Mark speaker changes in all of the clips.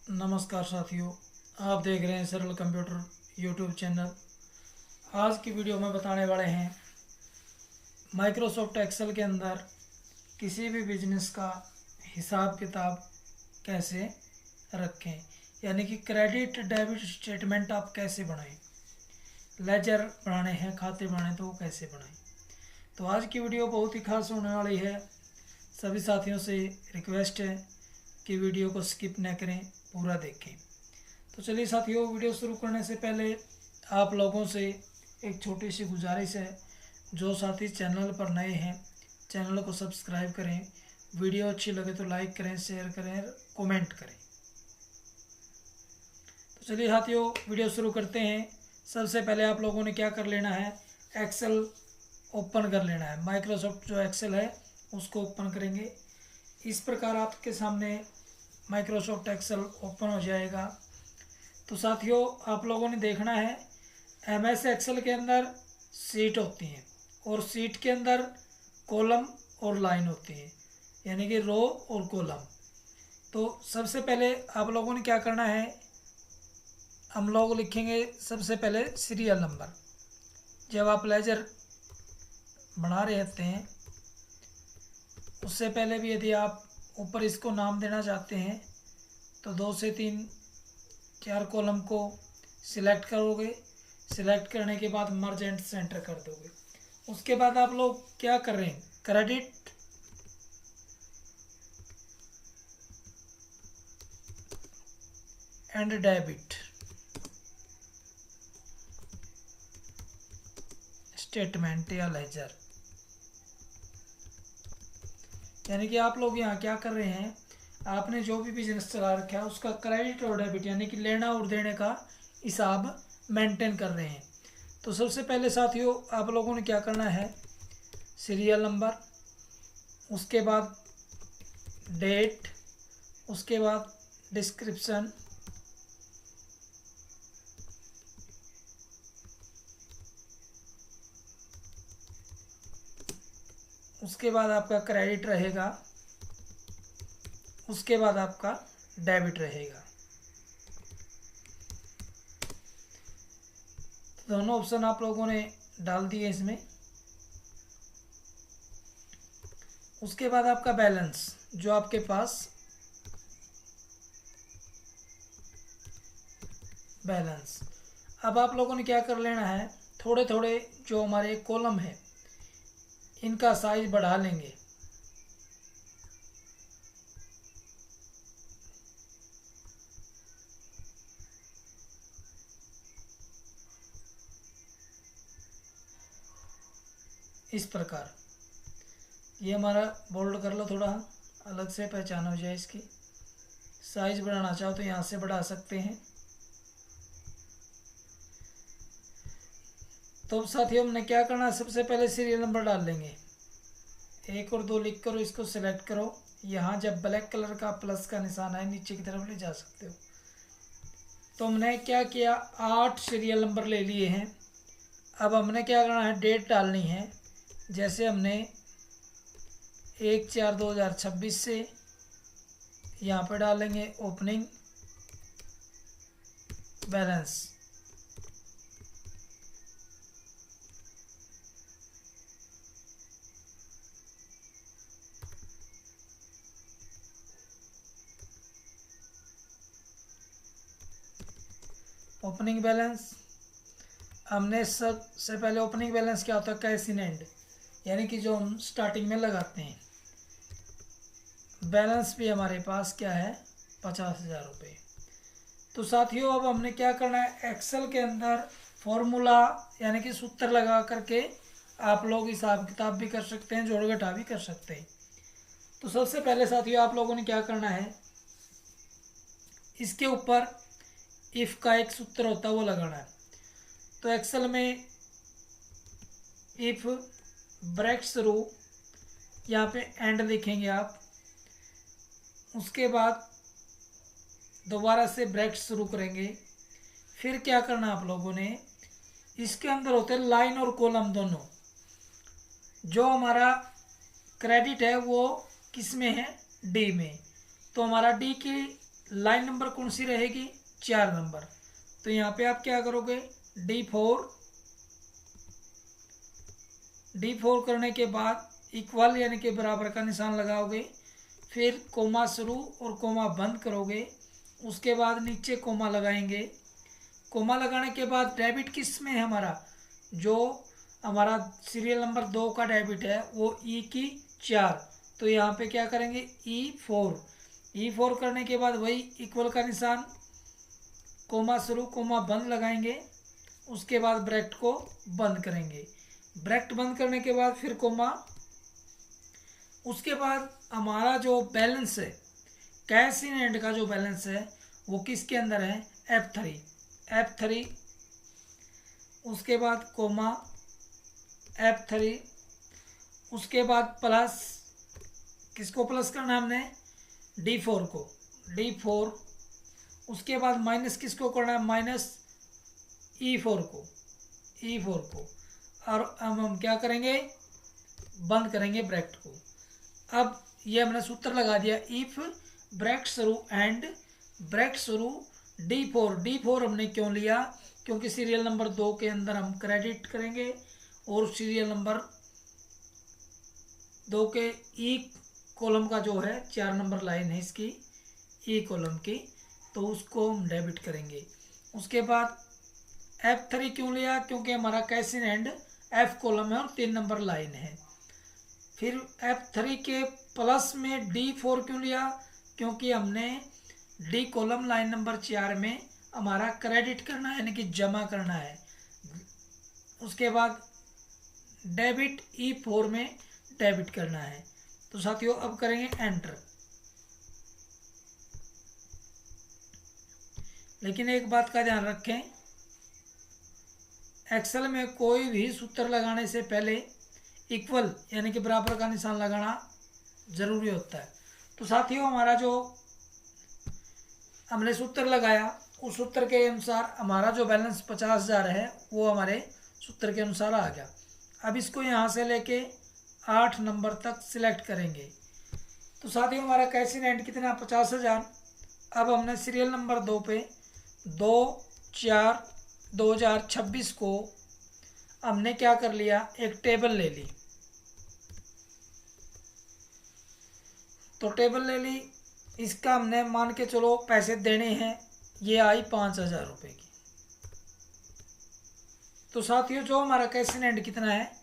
Speaker 1: नमस्कार साथियों, आप देख रहे हैं सरल कंप्यूटर यूट्यूब चैनल। आज की वीडियो में बताने वाले हैं माइक्रोसॉफ्ट एक्सेल के अंदर किसी भी बिजनेस का हिसाब किताब कैसे रखें, यानी कि क्रेडिट डेबिट स्टेटमेंट आप कैसे बनाएं, लेजर बनाने हैं, खाते बनाने तो वो कैसे बनाएं। तो आज की वीडियो बहुत ही खास होने वाली है। सभी साथियों से रिक्वेस्ट है कि वीडियो को स्किप न करें, पूरा देखें। तो चलिए साथियों, वीडियो शुरू करने से पहले आप लोगों से एक छोटी सी गुजारिश है। जो साथी चैनल पर नए हैं, चैनल को सब्सक्राइब करें, वीडियो अच्छी लगे तो लाइक करें, शेयर करें, कमेंट करें। तो चलिए साथियों, वीडियो शुरू करते हैं। सबसे पहले आप लोगों ने क्या कर लेना है, एक्सेल ओपन कर लेना है। माइक्रोसॉफ्ट जो एक्सेल है उसको ओपन करेंगे। इस प्रकार आपके सामने माइक्रोसॉफ्ट एक्सेल ओपन हो जाएगा। तो साथियों, आप लोगों ने देखना है एमएस एक्सेल के अंदर सीट होती हैं और सीट के अंदर कॉलम और लाइन होती है, यानी कि रो और कॉलम। तो सबसे पहले आप लोगों ने क्या करना है, हम लोग लिखेंगे सबसे पहले सीरियल नंबर। जब आप लेजर बना रहे होते हैं उससे पहले भी यदि आप ऊपर इसको नाम देना चाहते हैं तो 2 से 3 4 कॉलम को सिलेक्ट करोगे। सिलेक्ट करने के बाद मर्ज एंड सेंटर कर दोगे। उसके बाद आप लोग क्या कर रहे हैं, क्रेडिट एंड डेबिट स्टेटमेंट या लेजर, यानी कि आप लोग यहाँ क्या कर रहे हैं, आपने जो भी बिजनेस चला रखा है उसका क्रेडिट और डेबिट यानी कि लेना और देने का हिसाब मेंटेन कर रहे हैं। तो सबसे पहले साथियों, आप लोगों ने क्या करना है, सीरियल नंबर, उसके बाद डेट, उसके बाद डिस्क्रिप्शन, उसके बाद आपका क्रेडिट रहेगा, उसके बाद आपका डेबिट रहेगा। तो दोनों ऑप्शन आप लोगों ने डाल दिए इसमें। उसके बाद आपका बैलेंस जो आपके पास बैलेंस। अब आप लोगों ने क्या कर लेना है, थोड़े थोड़े जो हमारे कॉलम है इनका साइज बढ़ा लेंगे। इस प्रकार ये हमारा बोल्ड कर लो, थोड़ा अलग से पहचान हो जाए इसकी। साइज बढ़ाना चाहो तो यहाँ से बढ़ा सकते हैं। तो साथियों, हमने क्या करना है, सबसे पहले सीरियल नंबर डाल लेंगे। 1 और 2 लिख करो, इसको सिलेक्ट करो। यहाँ जब ब्लैक कलर का प्लस का निशान है नीचे की तरफ ले जा सकते हो। तो हमने क्या किया, 8 सीरियल नंबर ले लिए हैं। अब हमने क्या करना है, डेट डालनी है। जैसे हमने 1/4/2026 से यहाँ पर डालेंगे ओपनिंग बैलेंस। ओपनिंग बैलेंस हमने सबसे पहले, ओपनिंग बैलेंस क्या होता है, कैश इन हैंड, यानी कि जो हम स्टार्टिंग में लगाते हैं। बैलेंस भी हमारे पास क्या है, 50,000 रुपये। तो साथियों, अब हमने क्या करना है, एक्सेल के अंदर फॉर्मूला यानी कि सूत्र लगा करके आप लोग हिसाब किताब भी कर सकते हैं, जोड़ घटा भी कर सकते हैं। तो सबसे पहले साथियों, आप लोगों ने क्या करना है, इसके ऊपर इफ़ का एक सूत्र होता है वो लगाना है। तो एक्सेल में इफ़ ब्रैकेट शुरू, यहाँ पे एंड लिखेंगे आप। उसके बाद दोबारा से ब्रैकेट शुरू करेंगे। फिर क्या करना आप लोगों ने, इसके अंदर होते हैं लाइन और कॉलम दोनों। जो हमारा क्रेडिट है वो किस में है, डी में। तो हमारा डी की लाइन नंबर कौन सी रहेगी, 4 नंबर। तो यहाँ पे आप क्या करोगे, D4 करने के बाद इक्वल यानी कि बराबर का निशान लगाओगे, फिर कोमा शुरू और कोमा बंद करोगे, उसके बाद नीचे कोमा लगाएंगे। कोमा लगाने के बाद डेबिट किस में है हमारा, जो हमारा सीरियल नंबर 2 का डेबिट है वो E4। तो यहाँ पे क्या करेंगे, E4 करने के बाद वही इक्वल का निशान, कोमा शुरू कोमा बंद लगाएंगे, उसके बाद ब्रैकेट को बंद करेंगे। ब्रैकेट बंद करने के बाद फिर कोमा, उसके बाद हमारा जो बैलेंस है, कैश इन हैंड का जो बैलेंस है वो किसके अंदर है, F3। उसके बाद कोमा F3, उसके बाद प्लस, किसको प्लस करना है हमने, D4 को, D4। उसके बाद माइनस किसको करना है, माइनस E4 को। और अब हम क्या करेंगे, बंद करेंगे ब्रैकेट को। अब ये हमने सूत्र लगा दिया, इफ ब्रैकेट शुरू एंड ब्रैकेट शुरू D4 हमने क्यों लिया, क्योंकि सीरियल नंबर 2 के अंदर हम क्रेडिट करेंगे और सीरियल नंबर 2 के ई कॉलम का जो है 4 नंबर लाइन है इसकी ई कॉलम की, तो उसको हम डेबिट करेंगे। उसके बाद F3 क्यों लिया, क्योंकि हमारा cash in hand F column है और 3 नंबर लाइन है। फिर F3 के प्लस में D4 क्यों लिया, क्योंकि हमने D कॉलम लाइन नंबर 4 में हमारा क्रेडिट करना है यानी कि जमा करना है। उसके बाद डेबिट E4 में डेबिट करना है। तो साथियों अब करेंगे एंटर। लेकिन एक बात का ध्यान रखें, एक्सेल में कोई भी सूत्र लगाने से पहले इक्वल यानी कि बराबर का निशान लगाना जरूरी होता है। तो साथियों हमारा जो हमने सूत्र लगाया उस सूत्र के अनुसार हमारा जो बैलेंस 50,000 है वो हमारे सूत्र के अनुसार आ गया। अब इसको यहाँ से लेके 8 नंबर तक सिलेक्ट करेंगे। तो साथियों हमारा कैश इन हैंड कितना, 50,000। अब हमने सीरियल नंबर 2 पे 2/4/2026 को हमने क्या कर लिया, एक टेबल ले ली। तो टेबल ले ली, इसका हमने मान के चलो पैसे देने हैं, ये आई 5,000 रुपये की। तो साथियों जो हमारा कैश इन हैंड कितना है,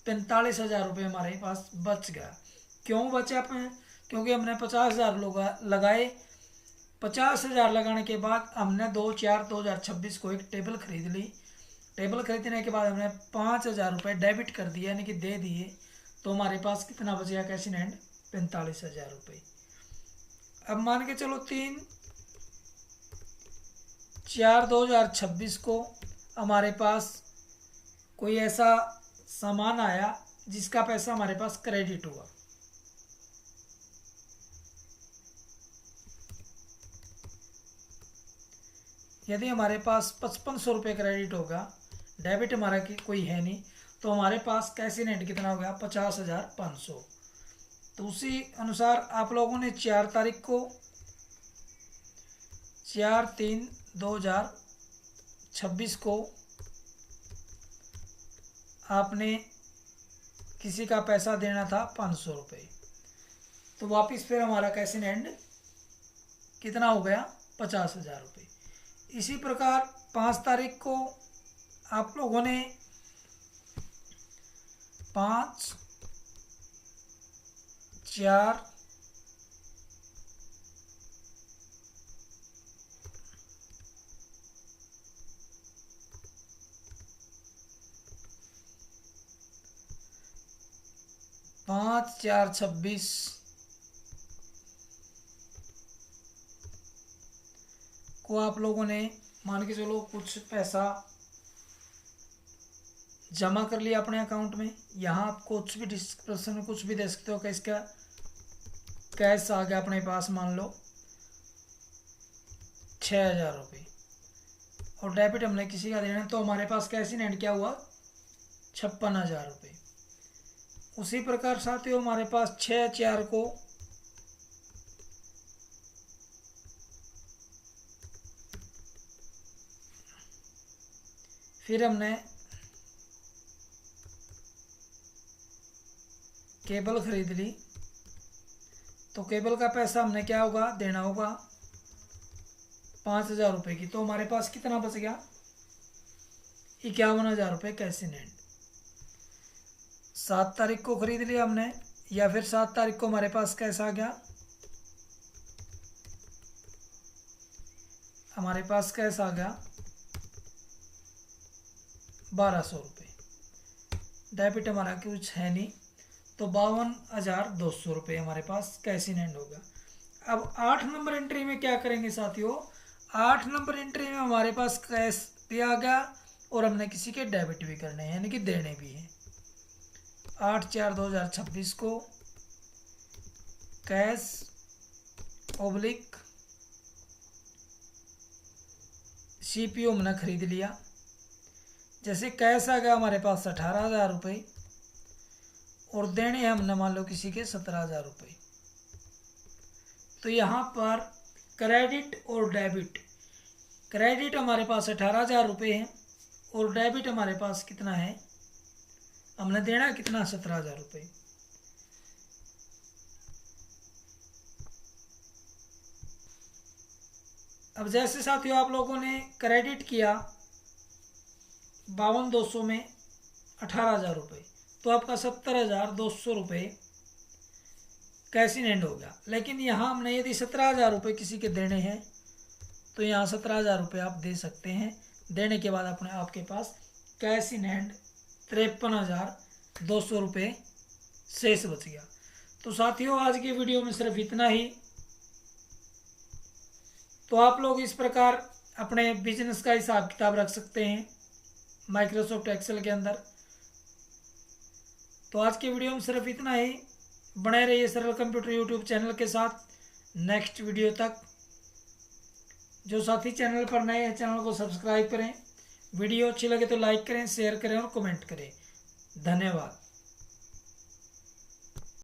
Speaker 1: 45,000 रुपये हमारे पास बच गया। क्यों बचा अपने, क्योंकि हमने 50,000 लगाए। 50,000 लगाने के बाद हमने 2/4/2026 को एक टेबल खरीद ली। टेबल खरीदने के बाद हमने 5,000 रुपये डेबिट कर दिए यानी कि दे दिए। तो हमारे पास कितना बच गया कैश इन हैंड, 45,000 रुपये। अब मान के चलो 3/4/2026 को हमारे पास कोई ऐसा सामान आया जिसका पैसा हमारे पास क्रेडिट हुआ। यदि हमारे पास 5500 रुपये क्रेडिट होगा, डेबिट हमारा की कोई है नहीं, तो हमारे पास कैश इन हैंड कितना हो गया, 50,500। तो उसी अनुसार आप लोगों ने 4 तारीख को 4/3/2026 को आपने किसी का पैसा देना था 500 रुपये। तो वापस फिर हमारा कैश इन हैंड कितना हो गया, 50,000 रुपये। इसी प्रकार 5 तारीख को आप लोगों ने 5/4 5/4/26 को आप लोगों ने मान के चलो कुछ पैसा जमा कर लिया अपने अकाउंट में। यहाँ आप कुछ भी डिस्क्रिप्शन में कुछ भी दे सकते हो कि इसका कैश आ गया अपने पास, मान लो 6,000 रुपये और डेबिट हमने किसी का देना है, तो हमारे पास कैश इन हैंड क्या हुआ, 56,000 रुपये। उसी प्रकार साथियों हमारे पास 6/4 को फिर हमने केबल खरीद ली, तो केबल का पैसा हमने क्या होगा देना होगा 5,000 रुपये की। तो हमारे पास कितना बच गया 51,000 रुपये कैश इन हैंड। 7 तारीख को खरीद लिया हमने, या फिर 7 तारीख को हमारे पास कैश आ गया, हमारे पास कैश आ गया 1,200 रुपये। डेबिट हमारा कुछ है नहीं, तो 52,200 रुपये हमारे पास कैश इन हैंड होगा। अब 8 नंबर एंट्री में क्या करेंगे साथियों, 8 नंबर एंट्री में हमारे पास कैश भी आ गया और हमने किसी के डेबिट भी करने हैं, यानी कि देने भी हैं। 8/4/2026 को कैश ओब्लिक CPU हमने खरीद लिया। जैसे कैश आ गया हमारे पास 18,000 रुपये और देने हमने मान लो किसी के 17,000 रुपये। तो यहाँ पर क्रेडिट और डेबिट, क्रेडिट हमारे पास 18,000 रुपये है और डेबिट हमारे पास कितना है, हमने देना कितना 17,000 रुपये। अब जैसे साथियों आप लोगों ने क्रेडिट किया 52,200 में 18,000 रुपये, तो आपका 70,200 रुपये कैश इन हैंड हो गया। लेकिन यहाँ हमने यदि 17,000 रुपये किसी के देने हैं तो यहाँ 17,000 रुपये आप दे सकते हैं। देने के बाद अपने आपके पास कैश इन हैंड 53,200 रुपये शेष बच गया। तो साथियों आज की वीडियो में सिर्फ इतना ही। तो आप लोग इस प्रकार अपने बिजनेस का हिसाब किताब रख सकते हैं माइक्रोसॉफ्ट एक्सेल के अंदर। तो आज की वीडियो में सिर्फ इतना ही। बने रहिए सरल कंप्यूटर यूट्यूब चैनल के साथ नेक्स्ट वीडियो तक। जो साथी चैनल पर नए हैं चैनल को सब्सक्राइब करें, वीडियो अच्छी लगे तो लाइक करें, शेयर करें और कमेंट करें। धन्यवाद।